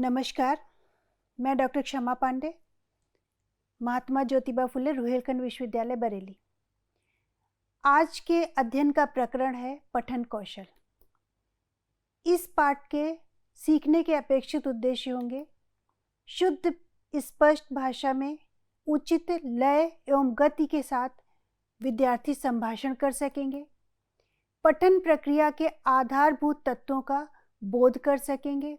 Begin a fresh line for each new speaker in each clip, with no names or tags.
नमस्कार, मैं डॉक्टर क्षमा पांडे, महात्मा ज्योतिबा फुले रुहेलखंड विश्वविद्यालय बरेली। आज के अध्ययन का प्रकरण है पठन कौशल। इस पाठ के सीखने के अपेक्षित उद्देश्य होंगे शुद्ध स्पष्ट भाषा में उचित लय एवं गति के साथ विद्यार्थी संभाषण कर सकेंगे, पठन प्रक्रिया के आधारभूत तत्वों का बोध कर सकेंगे,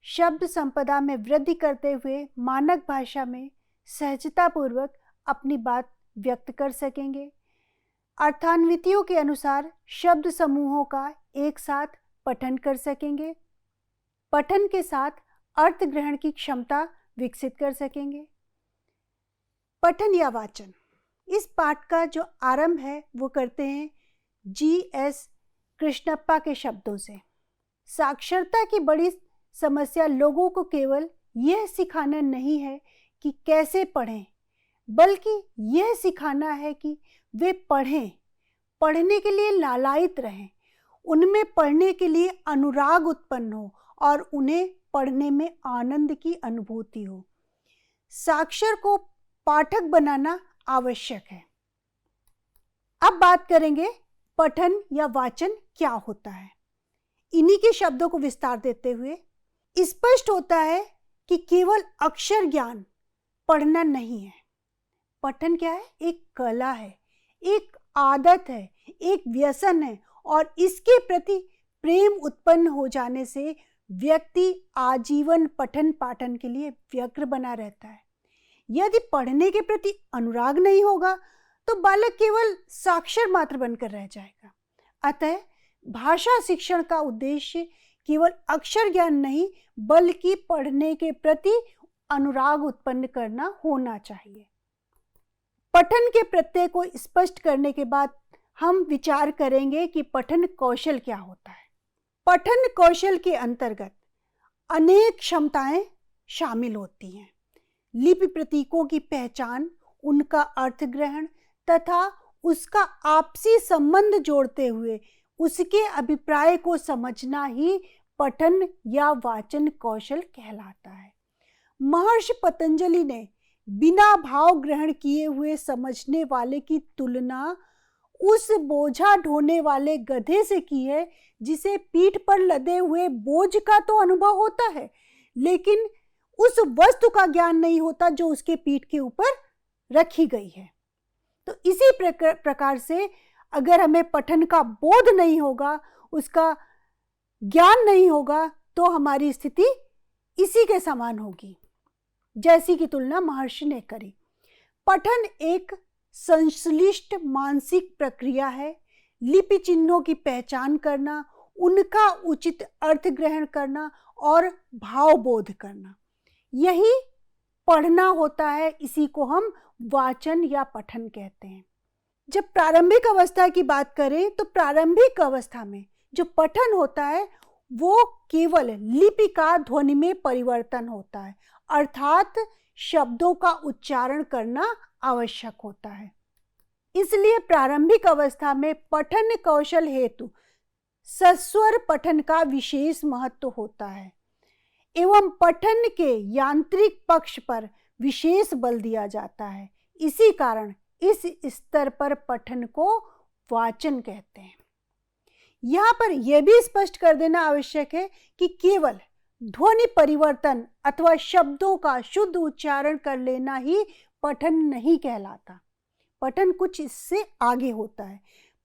शब्द संपदा में वृद्धि करते हुए मानक भाषा में सहजतापूर्वक अपनी बात व्यक्त कर सकेंगे, अर्थान्वितियों के अनुसार शब्द समूहों का एक साथ पठन कर सकेंगे, पठन के साथ अर्थ ग्रहण की क्षमता विकसित कर सकेंगे। पठन या वाचन, इस पाठ का जो आरंभ है वो करते हैं जी.एस. कृष्णप्पा के शब्दों से। साक्षरता की बड़ी समस्या लोगों को केवल यह सिखाना नहीं है कि कैसे पढ़ें, बल्कि यह सिखाना है कि वे पढ़ें, पढ़ने के लिए लालायित रहें, उनमें पढ़ने के लिए अनुराग उत्पन्न हो और उन्हें पढ़ने में आनंद की अनुभूति हो। साक्षर को पाठक बनाना आवश्यक है। अब बात करेंगे पठन या वाचन क्या होता है। इन्हीं के शब्दों को विस्तार देते हुए स्पष्ट होता है कि केवल अक्षर ज्ञान पढ़ना नहीं है। पठन क्या है? एक कला है, एक आदत है, एक व्यसन है और इसके प्रति प्रेम उत्पन्न हो जाने से व्यक्ति आजीवन पठन पाठन के लिए व्यग्र बना रहता है। यदि पढ़ने के प्रति अनुराग नहीं होगा तो बालक केवल साक्षर मात्र बनकर रह जाएगा। अतः भाषा शिक्षण का उद्देश्य केवल अक्षर ज्ञान नहीं बल्कि पढ़ने के प्रति अनुराग उत्पन्न करना होना चाहिए। पठन के प्रत्यय को स्पष्ट करने के बाद हम विचार करेंगे कि पठन कौशल क्या होता है। पठन कौशल के अंतर्गत अनेक क्षमताएं शामिल होती हैं। लिपि प्रतीकों की पहचान, उनका अर्थ ग्रहण तथा उसका आपसी संबंध जोड़ते हुए उसके अभिप्राय को समझना ही पठन या वाचन कौशल कहलाता है। महर्षि पतंजलि ने बिना भाव ग्रहण किए हुए समझने वाले की तुलना उस बोझा ढोने वाले गधे से की है जिसे पीठ पर लदे हुए बोझ का तो अनुभव होता है, लेकिन उस वस्तु का ज्ञान नहीं होता जो उसके पीठ के ऊपर रखी गई है। तो इसी प्रकार से अगर हमें पठन का बोध नहीं होगा, उसका ज्ञान नहीं होगा, तो हमारी स्थिति इसी के समान होगी जैसी की तुलना महर्षि ने करी। पठन एक संश्लिष्ट मानसिक प्रक्रिया है। लिपि चिन्हों की पहचान करना, उनका उचित अर्थ ग्रहण करना और भावबोध करना, यही पढ़ना होता है। इसी को हम वाचन या पठन कहते हैं। जब प्रारंभिक अवस्था की बात करें तो प्रारंभिक अवस्था में जो पठन होता है वो केवल लिपि का ध्वनि में परिवर्तन होता है, अर्थात शब्दों का उच्चारण करना आवश्यक होता है। इसलिए प्रारंभिक अवस्था में पठन कौशल हेतु सस्वर पठन का विशेष महत्व होता है एवं पठन के यांत्रिक पक्ष पर विशेष बल दिया जाता है। इसी कारण इस स्तर पर पठन को वाचन कहते हैं। यहाँ पर यह भी स्पष्ट कर देना आवश्यक है कि केवल ध्वनि परिवर्तन अथवा शब्दों का शुद्ध उच्चारण कर लेना ही पठन नहीं कहलाता। पठन कुछ इससे आगे होता है।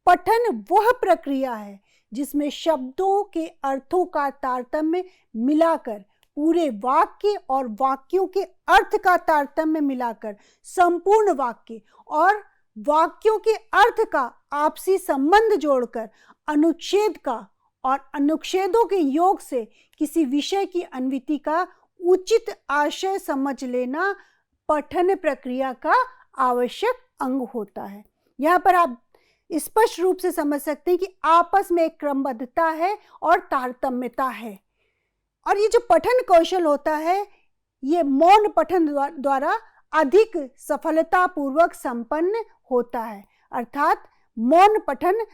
पठन वह प्रक्रिया है जिसमें शब्दों के अर्थों का तारतम्य मिलाकर, पूरे वाक्य और वाक्यों के अर्थ का तारतम्य मिलाकर संपूर्ण वाक्य और वाक्यों के अर्थ का आपसी संबंध जोड़कर अनुच्छेद का और अनुच्छेदों के योग से किसी विषय की अन्विति का उचित आशय समझ लेना पठन प्रक्रिया का आवश्यक अंग होता है। यहाँ पर आप स्पष्ट रूप से समझ सकते हैं कि आपस में एक क्रमबद्धता है और तारतम्यता है। और ये जो पठन कौशल होता है ये मौन पठन द्वारा अधिक सफलतापूर्वक संपन्न होता है, अर्थात मौन पठन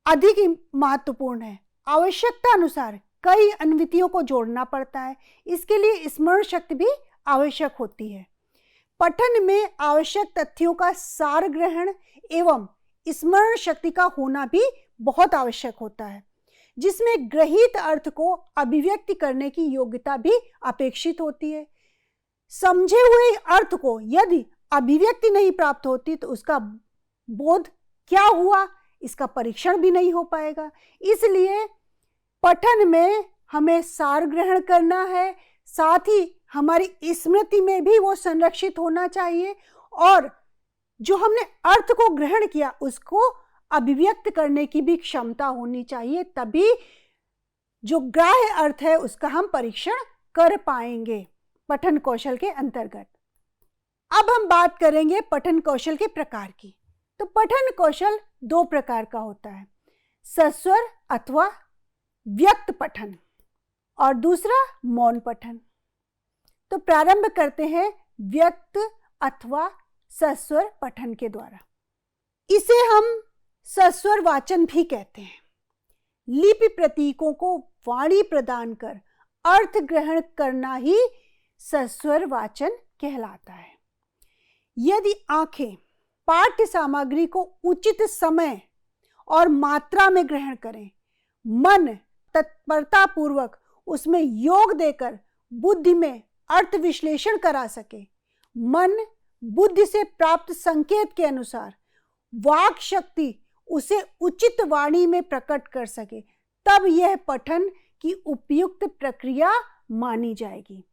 अधिक महत्वपूर्ण है। आवश्यकता अनुसार कई अन्वितियों को जोड़ना पड़ता है। इसके लिए स्मरण शक्ति भी आवश्यक होती है। पठन में आवश्यक तथ्यों का सार ग्रहण एवं स्मरण शक्ति का होना भी बहुत आवश्यक होता है, जिसमें ग्रहित अर्थ को अभिव्यक्ति करने की योग्यता भी अपेक्षित होती है। समझे हुए अर्थ को यदि अभिव्यक्ति नहीं प्राप्त होती तो उसका बोध क्या हुआ, इसका परीक्षण भी नहीं हो पाएगा। इसलिए पठन में हमें सार ग्रहण करना है, साथ ही हमारी स्मृति में भी वो संरक्षित होना चाहिए और जो हमने अर्थ को ग्रहण किया उसको अभिव्यक्त करने की भी क्षमता होनी चाहिए, तभी जो ग्राह्य अर्थ है उसका हम परीक्षण कर पाएंगे पठन कौशल के अंतर्गत। अब हम बात करेंगे पठन कौशल के प्रकार की। तो पठन कौशल दो प्रकार का होता है, सस्वर अथवा व्यक्त पठन और दूसरा मौन पठन। तो प्रारंभ करते हैं व्यक्त अथवा सस्वर पठन के द्वारा। इसे हम सस्वर वाचन भी कहते हैं। लिपि प्रतीकों को वाणी प्रदान कर अर्थ ग्रहण करना ही सस्वर वाचन कहलाता है। यदि आंखें पाठ्य सामग्री को उचित समय और मात्रा में ग्रहण करें, मन तत्परता पूर्वक उसमें योग देकर बुद्धि में अर्थ विश्लेषण करा सके, मन बुद्धि से प्राप्त संकेत के अनुसार वाक शक्ति उसे उचित वाणी में प्रकट कर सके, तब यह पठन की उपयुक्त प्रक्रिया मानी जाएगी।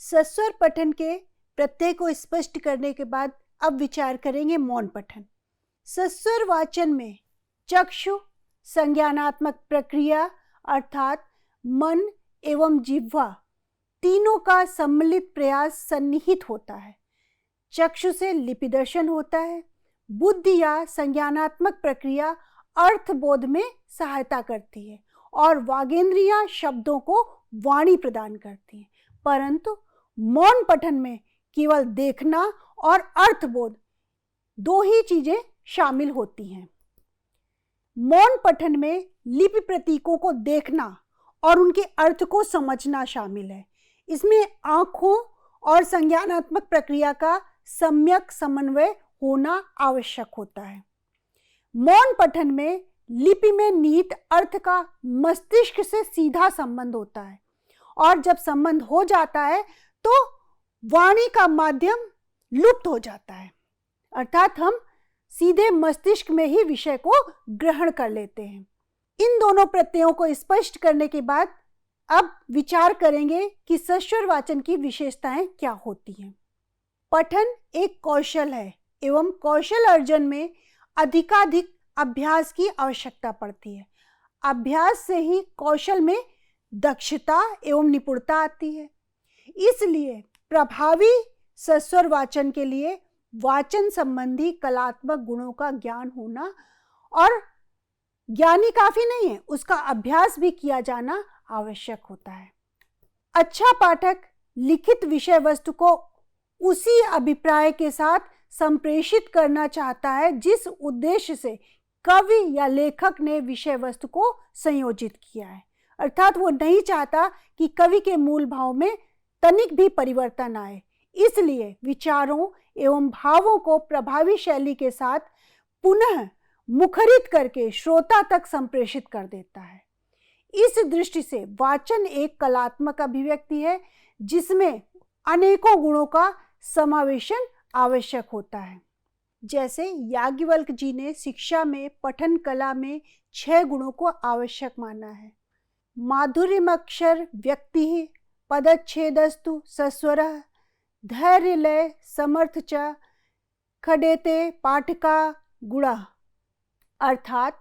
सस्वर पठन के प्रत्यय को स्पष्ट करने के बाद अब विचार करेंगे मौन पठन। सस्वर वाचन में चक्षु संज्ञानात्मक प्रक्रिया अर्थात मन एवं जिह्वा तीनों का सम्मिलित प्रयास सन्निहित होता है। चक्षु से लिपि दर्शन होता है, बुद्धि या संज्ञानात्मक प्रक्रिया अर्थबोध में सहायता करती है और वागेंद्रियां शब्दों को वाणी प्रदान करती हैं। परंतु मौन पठन में केवल देखना और अर्थबोध दो ही चीजें शामिल होती हैं। मौन पठन में लिपि प्रतीकों को देखना और उनके अर्थ को समझना शामिल है। इसमें आंखों और संज्ञानात्मक प्रक्रिया का सम्यक समन्वय होना आवश्यक होता है। मौन पठन में लिपि में निहित अर्थ का मस्तिष्क से सीधा संबंध होता है और जब संबंध हो जाता है तो वाणी का माध्यम लुप्त हो जाता है, अर्थात हम सीधे मस्तिष्क में ही विषय को ग्रहण कर लेते हैं। इन दोनों प्रत्ययों को स्पष्ट करने के बाद अब विचार करेंगे कि सस्वर वाचन की विशेषताएं क्या होती हैं। पठन एक कौशल है एवं कौशल अर्जन में अधिकाधिक अभ्यास की आवश्यकता पड़ती है। अभ्यास से ही कौशल में दक्षता एवं निपुणता आती है। इसलिए प्रभावी सस्वर वाचन के लिए वाचन संबंधी कलात्मक गुणों का ज्ञान होना और ज्ञानी काफी नहीं है, उसका अभ्यास भी किया जाना आवश्यक होता है। अच्छा पाठक लिखित विषय वस्तु को उसी अभिप्राय के साथ संप्रेषित करना चाहता है जिस उद्देश्य से कवि या लेखक ने विषय वस्तु को संयोजित किया है, अर्थात वो नहीं चाहता कि कवि के मूल भाव में तनिक भी परिवर्तन आए। इसलिए विचारों एवं भावों को प्रभावी शैली के साथ पुनः मुखरित करके श्रोता तक संप्रेषित कर देता है। इस दृष्टि से वाचन एक कलात्मक अभिव्यक्ति है जिसमें अनेकों गुणों का समावेशन आवश्यक होता है। जैसे याज्ञवल्क्य जी ने शिक्षा में पठन कला में 6 गुणों को आवश्यक माना है। माधुर्यमक्षर व्यक्ति पदच्छेदस्तु सस्वरः धैर्य लय समर्थ च खडेते पाठका गुणः, अर्थात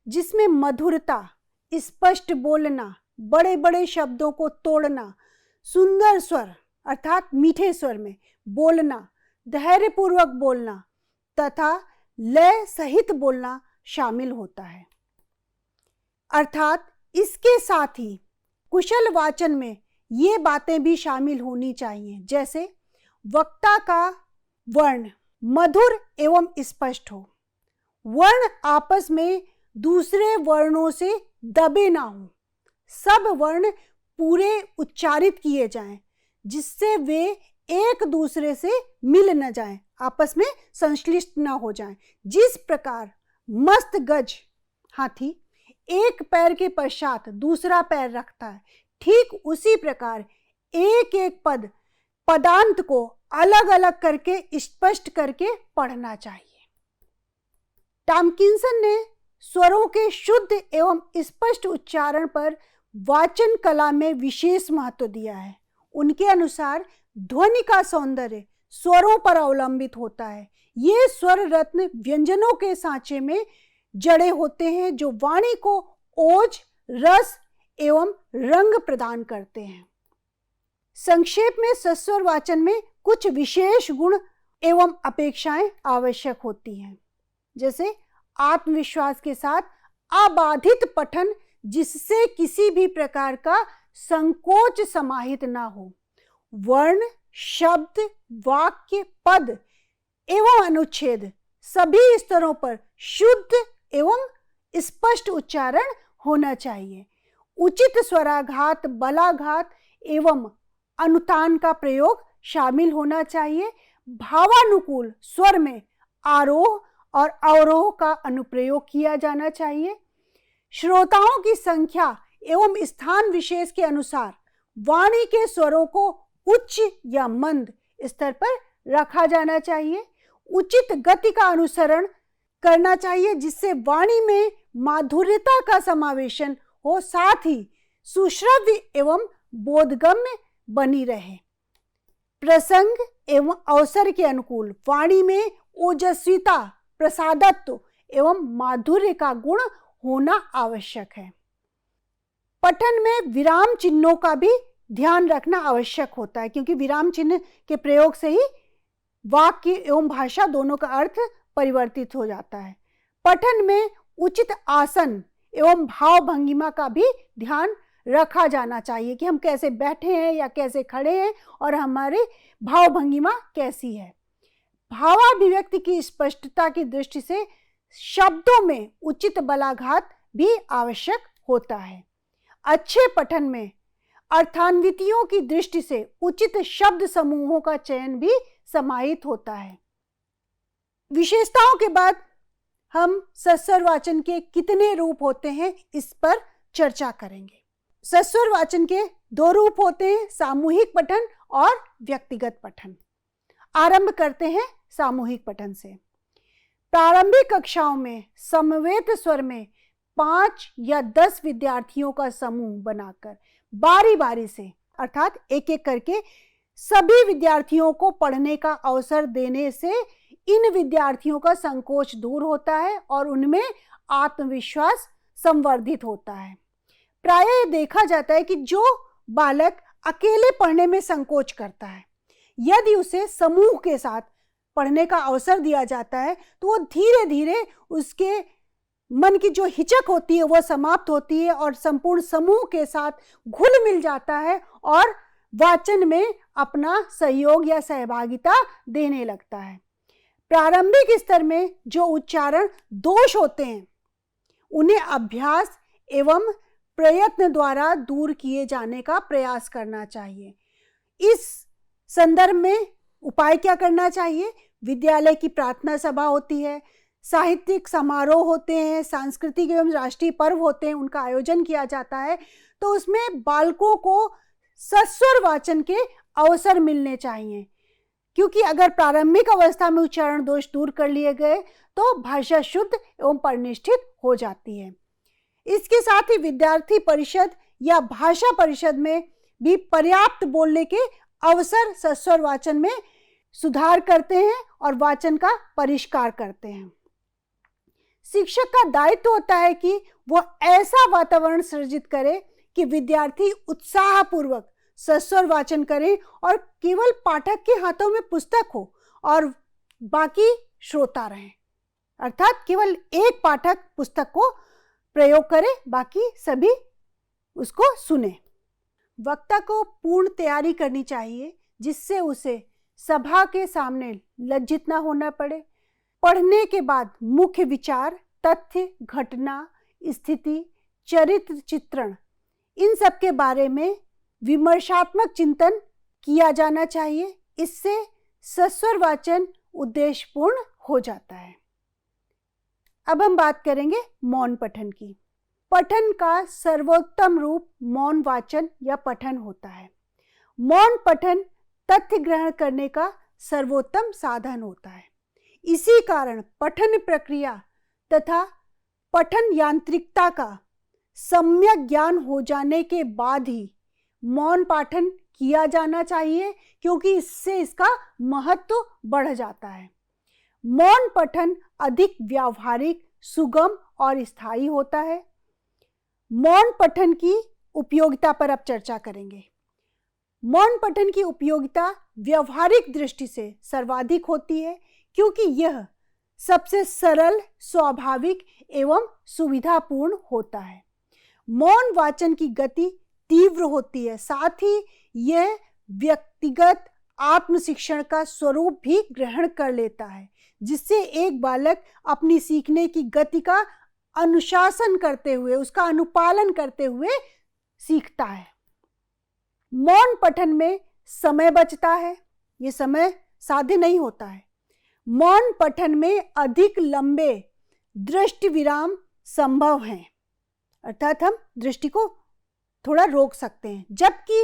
जिसमें मधुरता, स्पष्ट बोलना, बड़े बड़े शब्दों को तोड़ना, सुंदर स्वर अर्थात मीठे स्वर में बोलना, धैर्यपूर्वक बोलना तथा लय सहित बोलना शामिल होता है। अर्थात इसके साथ ही कुशल वाचन में ये बातें भी शामिल होनी चाहिए, जैसे वक्ता का वर्ण मधुर एवं स्पष्ट हो, वर्ण आपस में दूसरे वर्णों से दबे ना हो, सब वर्ण पूरे उच्चारित किए जाएं, जिससे वे एक दूसरे से मिल न जाएं, आपस में संश्लिष्ट न हो जाएं। जिस प्रकार मस्त गज हाथी एक पैर के पश्चात दूसरा पैर रखता है, ठीक उसी प्रकार एक एक पदांत को अलग अलग करके स्पष्ट करके पढ़ना चाहिए। टॉमकिंसन ने स्वरों के शुद्ध एवं स्पष्ट उच्चारण पर वाचन कला में विशेष महत्व दिया है। उनके अनुसार ध्वनि का सौंदर्य स्वरों पर अवलंबित होता है। ये स्वर रत्न व्यंजनों के सांचे में जड़े होते हैं, जो वाणी को ओज, रस एवं रंग प्रदान करते हैं। संक्षेप में सस्वर वाचन में कुछ विशेष गुण एवं अपेक्षाएं आवश्यक होती हैं, जैसे आत्मविश्वास के साथ अबाधित पठन, जिससे किसी भी प्रकार का संकोच समाहित ना हो। वर्ण, शब्द, वाक्य, पद एवं अनुच्छेद सभी स्तरों पर शुद्ध एवं स्पष्ट उच्चारण होना चाहिए। उचित स्वराघात, बलाघात एवं अनुतान का प्रयोग शामिल होना चाहिए। भावानुकूल स्वर में आरोह और अवरोह का अनुप्रयोग किया जाना चाहिए। श्रोताओं की संख्या एवं स्थान विशेष के अनुसार वाणी के स्वरों को उच्च या मंद स्तर पर रखा जाना चाहिए। उचित गति का अनुसरण करना चाहिए, जिससे वाणी में माधुर्यता का समावेशन हो, साथ ही सुश्रव्य एवं बोधगम्य बनी रहे। प्रसंग एवं अवसर के अनुकूल वाणी में ओजस्विता, प्रसादत्व एवं माधुर्य का गुण होना आवश्यक है। पठन में विराम चिन्हों का भी ध्यान रखना आवश्यक होता है, क्योंकि विराम चिन्ह के प्रयोग से ही वाक्य एवं भाषा दोनों का अर्थ परिवर्तित हो जाता है। पठन में उचित आसन एवं भाव भंगिमा का भी ध्यान रखा जाना चाहिए कि हम कैसे बैठे हैं या कैसे खड़े हैं और हमारी भाव भंगिमा कैसी है। भावाभिव्यक्ति की स्पष्टता की दृष्टि से शब्दों में उचित बलाघात भी आवश्यक होता है। अच्छे पठन में अर्थान्वितियों की दृष्टि से उचित शब्द समूहों का चयन भी समाहित होता है। विशेषताओं के बाद हम सस्वर वाचन के कितने रूप होते हैं इस पर चर्चा करेंगे। सस्वर वाचन के दो रूप होते हैं, सामूहिक पठन और व्यक्तिगत पठन। आरंभ करते हैं सामूहिक पठन से। प्रारंभिक कक्षाओं में समवेत स्वर में 5 या 10 विद्यार्थियों का समूह बनाकर बारी बारी से अर्थात एक एक करके सभी विद्यार्थियों को पढ़ने का अवसर देने से इन विद्यार्थियों का संकोच दूर होता है और उनमें आत्मविश्वास संवर्धित होता है। प्रायः देखा जाता है कि जो बालक अकेले पढ़ने में संकोच करता है, यदि उसे समूह के साथ पढ़ने का अवसर दिया जाता है तो वो धीरे धीरे उसके मन की जो हिचक होती है वो समाप्त होती है और संपूर्ण समूह के साथ घुल मिल जाता है और वाचन में अपना सहयोग या सहभागिता देने लगता है। प्रारंभिक स्तर में जो उच्चारण दोष होते हैं उन्हें अभ्यास एवं प्रयत्न द्वारा दूर किए जाने का प्रयास करना चाहिए। इस संदर्भ में उपाय क्या करना चाहिए? विद्यालय की प्रार्थना सभा होती है, साहित्यिक समारोह होते हैं, सांस्कृतिक एवं राष्ट्रीय पर्व होते हैं, उनका आयोजन किया जाता है, तो उसमें बालकों को सस्वर वाचन के अवसर मिलने चाहिए, क्योंकि अगर प्रारंभिक अवस्था में उच्चारण दोष दूर कर लिए गए तो भाषा शुद्ध एवं परिनिष्ठित हो जाती है। इसके साथ ही विद्यार्थी परिषद या भाषा परिषद में भी पर्याप्त बोलने के अवसर सस्वर वाचन में सुधार करते हैं और वाचन का परिष्कार करते हैं। शिक्षक का दायित्व होता है कि वह ऐसा वातावरण सृजित करे कि विद्यार्थी उत्साहपूर्वक सस्वर वाचन करें और केवल पाठक के हाथों में पुस्तक हो और बाकी श्रोता रहें, अर्थात केवल एक पाठक पुस्तक को प्रयोग करे, बाकी सभी उसको सुने। वक्ता को पूर्ण तैयारी करनी चाहिए जिससे उसे सभा के सामने लज्जित ना होना पड़े। पढ़ने के बाद मुख्य विचार, तथ्य, घटना, स्थिति, चरित्र चित्रण इन सब के बारे में विमर्शात्मक चिंतन किया जाना चाहिए। इससे सस्वर वाचन उद्देश्यपूर्ण हो जाता है। अब हम बात करेंगे मौन पठन की। पठन का सर्वोत्तम रूप मौन वाचन या पठन होता है। मौन पठन तथ्य ग्रहण करने का सर्वोत्तम साधन होता है। इसी कारण पठन प्रक्रिया तथा पठन यांत्रिकता का सम्यक ज्ञान हो जाने के बाद ही मौन पाठन किया जाना चाहिए, क्योंकि इससे इसका महत्व बढ़ जाता है। मौन पठन अधिक व्यावहारिक, सुगम और स्थायी होता है। मौन पठन की उपयोगिता पर अब चर्चा करेंगे। मौन पठन की उपयोगिता व्यावहारिक दृष्टि से सर्वाधिक होती है, क्योंकि यह सबसे सरल, स्वाभाविक एवं सुविधापूर्ण होता है। मौन वाचन की गति तीव्र होती है, साथ ही यह व्यक्तिगत आत्मशिक्षण का स्वरूप भी ग्रहण कर लेता है, जिससे एक बालक अपनी सीखने की गति का अनुशासन करते हुए, उसका अनुपालन करते हुए सीखता है। मौन पठन में समय बचता है, ये समय साध्य नहीं होता है। मौन पठन में अधिक लंबे दृष्टि विराम संभव हैं, अर्थात हम दृष्टि को थोड़ा रोक सकते हैं, जबकि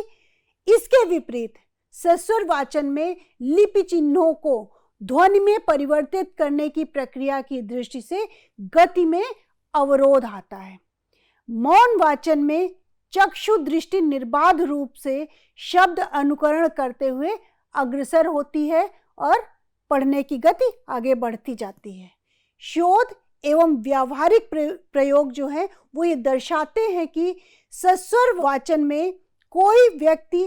इसके विपरीत सस्वर वाचन में लिपि चिन्हों को ध्वनि में परिवर्तित करने की प्रक्रिया की दृष्टि से गति में अवरोध आता है। मौन वाचन में चक्षु दृष्टि निर्बाध रूप से शब्द अनुकरण करते हुए अग्रसर होती है और पढ़ने की गति आगे बढ़ती जाती है। शोध एवं व्यावहारिक प्रयोग जो है वो ये दर्शाते हैं कि सस्वर वाचन में कोई व्यक्ति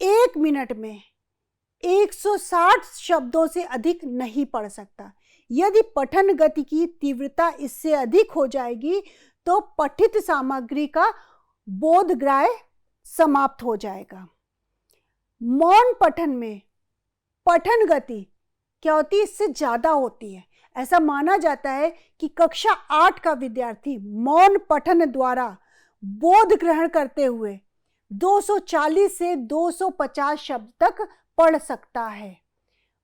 1 मिनट में 160 शब्दों से अधिक नहीं पढ़ सकता। यदि पठन गति की तीव्रता इससे अधिक हो जाएगी तो पठित सामग्री का बोधग्राह्य समाप्त हो जाएगा। मौन पठन में पठन गति क्या होती है, इससे ज़्यादा होती है। ऐसा माना जाता है कि कक्षा 8 का विद्यार्थी मौन पठन द्वारा बोध ग्रहण करते हुए 240 से 250 शब्द तक पढ़ सकता है।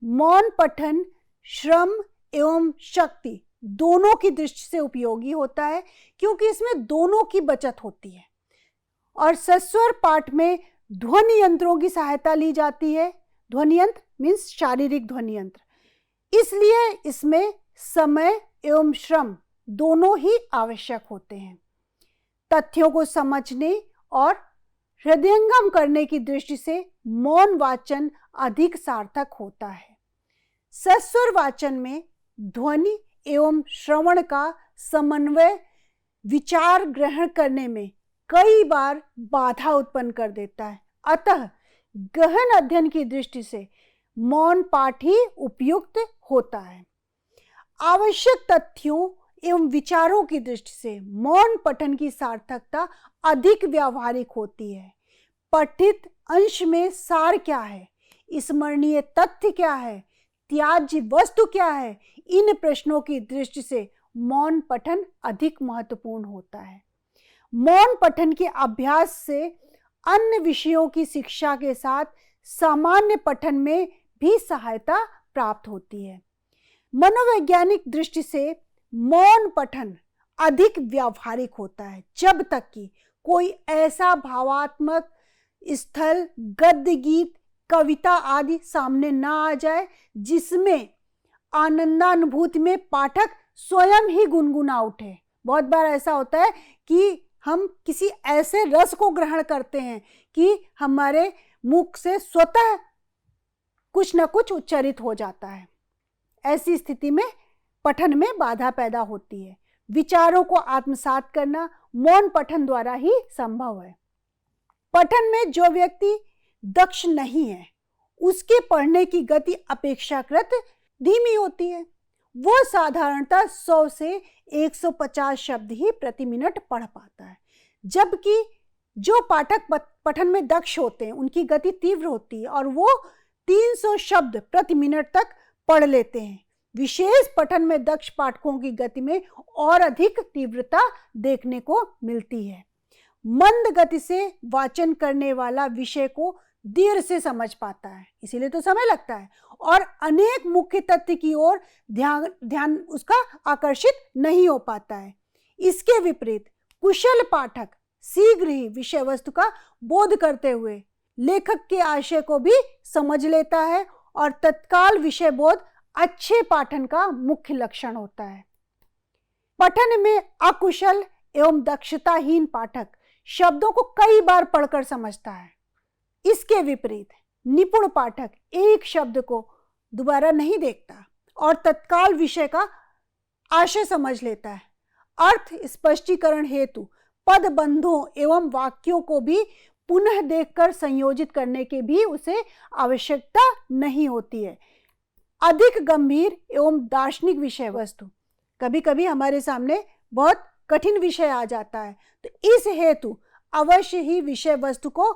मौन पठन श्रम एवं शक्ति दोनों की दृष्टि से उपयोगी होता है, क्योंकि इसमें दोनों की बचत होती है। और सस्वर पाठ में ध्वनि यंत्रों की सहायता ली जाती है। ध्वनि यंत्र मीन्स शारीरिक ध्वनि यंत्र, इसलिए इसमें समय एवं श्रम दोनों ही आवश्यक होते हैं। तथ्यों को समझने और हृदयंगम करने की दृष्टि से मौन वाचन अधिक सार्थक होता है। सस्वर वाचन में ध्वनि एवं श्रवण का समन्वय विचार ग्रहण करने में कई बार बाधा उत्पन्न कर देता है। अतः गहन अध्ययन की दृष्टि से मौन पाठ ही उपयुक्त होता है। आवश्यक तथ्यों एवं विचारों की दृष्टि से मौन पठन की सार्थकता अधिक व्यावहारिक होती है। पठित अंश में सार क्या है, स्मरणीय तथ्य क्या है, त्याज्य वस्तु क्या है, इन प्रश्नों की दृष्टि से मौन पठन अधिक महत्वपूर्ण होता है। मौन पठन के अभ्यास से अन्य विषयों की शिक्षा के साथ सामान्य पठन में भी सहायता प्राप्त होती है। मनोवैज्ञानिक दृष्टि से मौन पठन अधिक व्यावहारिक होता है, जब तक कि कोई ऐसा भावात्मक स्थल, गद्य, गीत, कविता आदि सामने ना आ जाए जिसमें आनंदानुभूति में पाठक स्वयं ही गुनगुना उठे। बहुत बार ऐसा होता है कि हम किसी ऐसे रस को ग्रहण करते हैं कि हमारे मुख से स्वतः कुछ न कुछ उच्चारित हो जाता है। ऐसी स्थिति में पठन में बाधा पैदा होती है। विचारों को आत्मसात करना मौन पठन द्वारा ही संभव है। पठन में जो व्यक्ति दक्ष नहीं है उसके पढ़ने की गति अपेक्षाकृत धीमी होती है। वो साधारणतः 100 से 150 शब्द ही प्रति मिनट पढ़ पाता है, जबकि जो पाठक पठन में दक्ष होते हैं उनकी गति तीव्र होती है और वो 300 शब्द प्रति मिनट तक पढ़ लेते हैं। विशेष पठन में दक्ष पाठकों की गति में और अधिक तीव्रता देखने को मिलती है। मंद गति से वाचन करने वाला विषय को देर से समझ पाता है, इसीलिए तो समय लगता है, और अनेक मुख्य तथ्य की ओर ध्यान उसका आकर्षित नहीं हो पाता है। इसके विपरीत कुशल पाठक शीघ्र ही विषय वस्तु का बोध करते हुए लेखक के आशय को भी समझ लेता है, और तत्काल विषय बोध अच्छे पाठन का मुख्य लक्षण होता है। पठन में अकुशल एवं दक्षताहीन पाठक शब्दों को कई बार पढ़कर समझता है। इसके विपरीत निपुण पाठक एक शब्द को दोबारा नहीं देखता और तत्काल विषय का आशय समझ लेता है। अर्थ स्पष्टीकरण हेतु पदबंधों एवं वाक्यों को भी पुनः देखकर संयोजित करने की भी उसे आवश्यकता नहीं होती है। अधिक गंभीर एवं दार्शनिक विषय वस्तु, कभी कभी हमारे सामने बहुत कठिन विषय आ जाता है, तो इस हेतु अवश्य ही विषय वस्तु को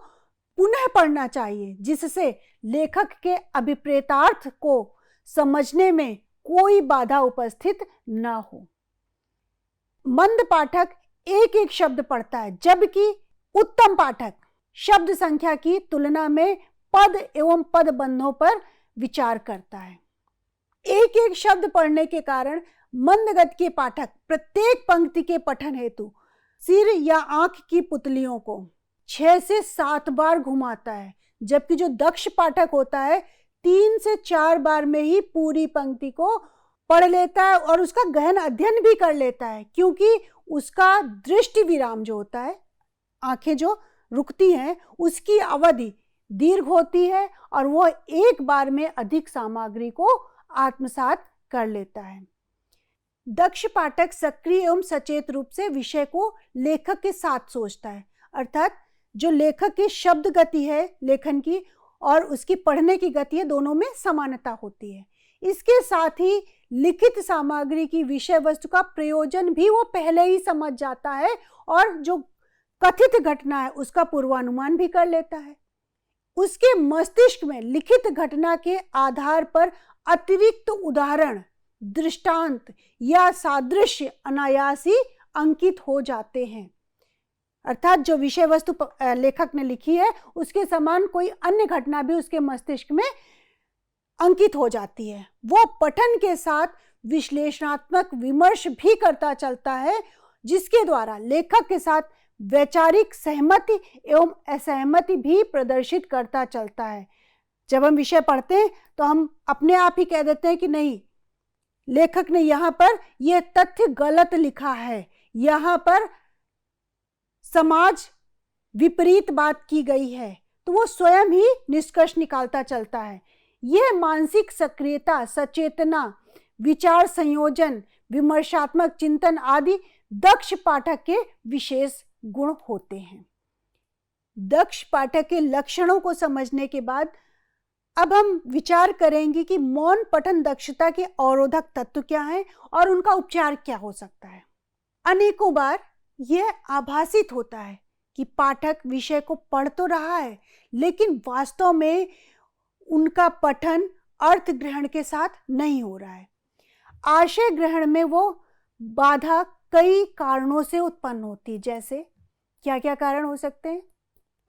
पुनः पढ़ना चाहिए, जिससे लेखक के अभिप्रेतार्थ को समझने में कोई बाधा उपस्थित न हो। मंद पाठक एक एक शब्द पढ़ता है, जबकि उत्तम पाठक शब्द संख्या की तुलना में पद एवं पदबंधों पर विचार करता है। एक एक शब्द पढ़ने के कारण मंदगति के पाठक प्रत्येक पंक्ति के पठन हेतु सिर या आंख की पुतलियों को 6 से 7 बार घुमाता है, जबकि जो दक्ष पाठक होता है 3 से 4 बार में ही पूरी पंक्ति को पढ़ लेता है और उसका गहन अध्ययन भी कर लेता है, क्योंकि उसका दृष्टि विराम जो होता है, आंखें जो रुकती हैं, उसकी अवधि दीर्घ होती है और वह एक बार में अधिक सामग्री को आत्मसात कर लेता है। दक्ष पाठक सक्रिय एवं सचेत रूप से विषय को लेखक के साथ सोचता है, अर्थात जो लेखक की शब्द गति है लेखन की और उसकी पढ़ने की गति है, दोनों में समानता होती है। इसके साथ ही लिखित सामग्री की विषय वस्तु का प्रयोजन भी वो पहले ही समझ जाता है और जो कथित घटना है उसका पूर्वानुमान भी कर लेता है। उसके मस्तिष्क में लिखित घटना के आधार पर अतिरिक्त उदाहरण, दृष्टांत या सादृश्य अनायास ही अंकित हो जाते हैं, अर्थात जो विषय वस्तु लेखक ने लिखी है उसके समान कोई अन्य घटना भी उसके मस्तिष्क में अंकित हो जाती है। वो पठन के साथ विश्लेषणात्मक विमर्श भी करता चलता है, जिसके द्वारा लेखक के साथ वैचारिक सहमति एवं असहमति भी प्रदर्शित करता चलता है। जब हम विषय पढ़ते हैं तो हम अपने आप ही कह देते हैं कि नहीं, लेखक ने यहाँ पर यह तथ्य गलत लिखा है, यहाँ पर समाज विपरीत बात की गई है, तो वो स्वयं ही निष्कर्ष निकालता चलता है। यह मानसिक सक्रियता, सचेतना, विचार संयोजन, विमर्शात्मक चिंतन आदि दक्ष पाठक के विशेष गुण होते हैं। दक्ष पाठक के लक्षणों को समझने के बाद अब हम विचार करेंगे कि मौन पठन दक्षता के अवरोधक तत्व क्या हैं और उनका उपचार क्या हो सकता है। अनेकों बार यह आभासित होता है कि पाठक विषय को पढ़ तो रहा है, लेकिन वास्तव में उनका पठन अर्थ ग्रहण के साथ नहीं हो रहा है। आशय ग्रहण में वो बाधा कई कारणों से उत्पन्न होती, जैसे क्या क्या कारण हो सकते हैं?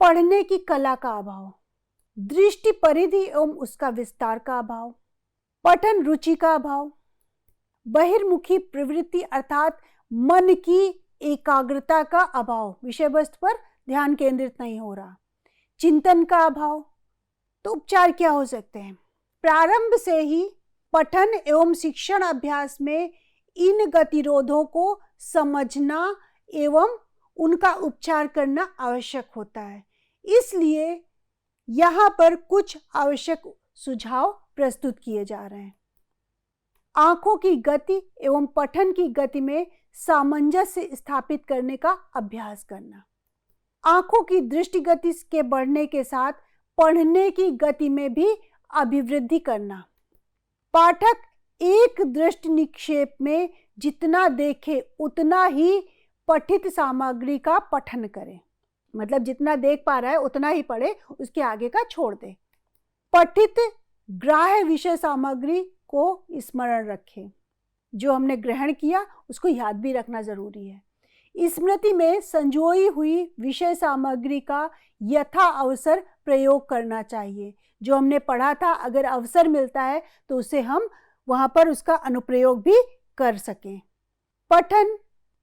पढ़ने की कला का अभाव, दृष्टि परिधि एवं उसका विस्तार का अभाव, पठन रुचि का अभाव, बहिर्मुखी प्रवृत्ति अर्थात मन की एकाग्रता का अभाव, विषय वस्तु पर ध्यान केंद्रित नहीं हो रहा, चिंतन का अभाव। तो उपचार क्या हो सकते हैं? प्रारंभ से ही पठन एवं शिक्षण अभ्यास में इन गतिरोधों को समझना एवं उनका उपचार करना आवश्यक होता है। इसलिए यहाँ पर कुछ आवश्यक सुझाव प्रस्तुत किए जा रहे हैं। आंखों की गति एवं पठन की गति में सामंजस्य स्थापित करने का अभ्यास करना, आंखों की दृष्टि गति के बढ़ने के साथ पढ़ने की गति में भी अभिवृद्धि करना, पाठक एक दृष्टि निक्षेप में जितना देखे उतना ही पठित सामग्री का पठन करे, मतलब जितना देख पा रहा है उतना ही पढ़े, उसके आगे का छोड़ दे। पठित ग्राह्य विषय सामग्री को स्मरण रखे, जो हमने ग्रहण किया उसको याद भी रखना जरूरी है। स्मृति में संजोई हुई विषय सामग्री का यथा अवसर प्रयोग करना चाहिए। जो हमने पढ़ा था, अगर अवसर मिलता है तो उसे हम वहाँ पर उसका अनुप्रयोग भी कर सकें। पठन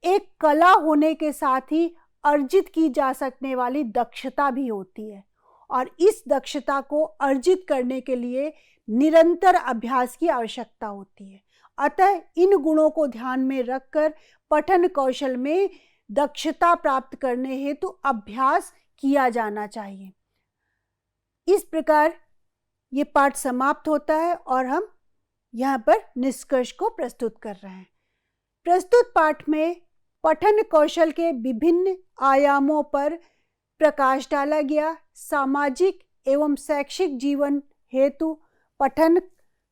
एक कला होने के साथ ही अर्जित की जा सकने वाली दक्षता भी होती है, और इस दक्षता को अर्जित करने के लिए निरंतर अभ्यास की आवश्यकता होती है। अतः इन गुणों को ध्यान में रखकर पठन कौशल में दक्षता प्राप्त करने हेतु अभ्यास किया जाना चाहिए। इस प्रकार ये पाठ समाप्त होता है और हम यहाँ पर निष्कर्ष को प्रस्तुत कर रहे हैं। प्रस्तुत पाठ में पठन कौशल के विभिन्न आयामों पर प्रकाश डाला गया। सामाजिक एवं शैक्षिक जीवन हेतु पठन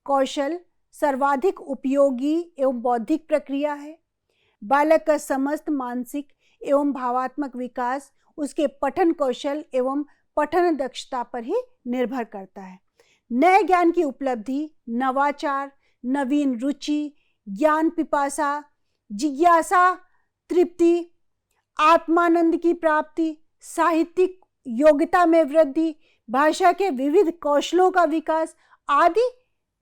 कौशल सर्वाधिक उपयोगी एवं बौद्धिक प्रक्रिया है। बालक का समस्त मानसिक एवं भावात्मक विकास उसके पठन कौशल एवं पठन दक्षता पर ही निर्भर करता है। नए ज्ञान की उपलब्धि, नवाचार, नवीन रुचि, ज्ञान पिपासा, जिज्ञासा, तृप्ति, आत्मानंद की प्राप्ति, साहित्यिक योग्यता में वृद्धि, भाषा के विविध कौशलों का विकास आदि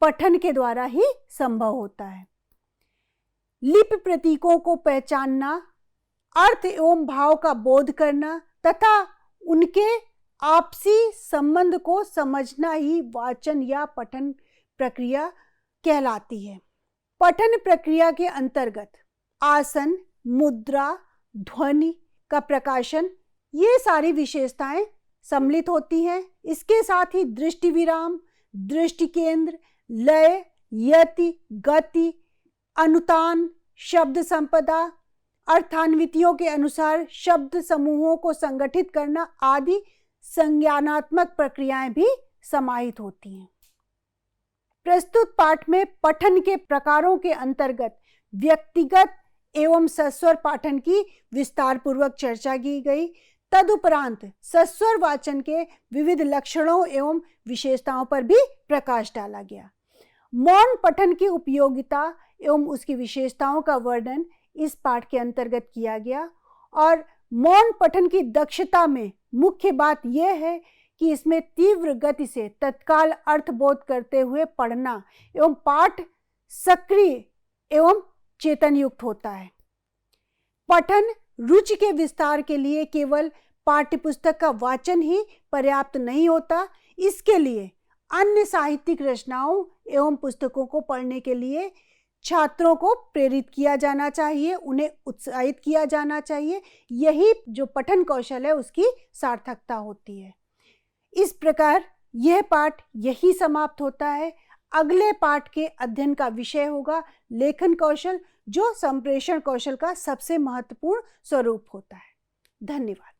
पठन के द्वारा ही संभव होता है। लिपि प्रतीकों को पहचानना, अर्थ एवं भाव का बोध करना तथा उनके आपसी संबंध को समझना ही वाचन या पठन प्रक्रिया कहलाती है। पठन प्रक्रिया के अंतर्गत आसन, मुद्रा, ध्वनि का प्रकाशन, ये सारी विशेषताएं सम्मिलित होती हैं। इसके साथ ही दृष्टि विराम, दृष्टि केंद्र, लय, यति, गति, अनुतान, शब्द संपदा, अर्थान्वितियों के अनुसार शब्द समूहों को संगठित करना आदि संज्ञानात्मक प्रक्रियाएं भी समाहित होती हैं। प्रस्तुत पाठ में पठन के प्रकारों के अंतर्गत व्यक्तिगत एवं सस्वर पाठन की विस्तार पूर्वक चर्चा की गई। तदुपरांत सस्वर वाचन के विविध लक्षणों एवं विशेषताओं पर भी प्रकाश डाला गया। मौन पठन की उपयोगिता एवं उसकी विशेषताओं का वर्णन इस पाठ के अंतर्गत किया गया। और मौन पठन की दक्षता में मुख्य बात यह है कि इसमें तीव्र गति से तत्काल अर्थबोध करते हुए पढ़ना एवं पाठ सक्रिय एवं चेतन युक्त होता है। पठन रुचि के विस्तार के लिए केवल पाठ्यपुस्तक का वाचन ही पर्याप्त नहीं होता। इसके लिए अन्य साहित्यिक रचनाओं एवं पुस्तकों को पढ़ने के लिए छात्रों को प्रेरित किया जाना चाहिए, उन्हें उत्साहित किया जाना चाहिए। यही जो पठन कौशल है उसकी सार्थकता होती है। इस प्रकार यह पाठ यही समाप्त होता है। अगले पाठ के अध्ययन का विषय होगा लेखन कौशल, जो संप्रेषण कौशल का सबसे महत्वपूर्ण स्वरूप होता है। धन्यवाद।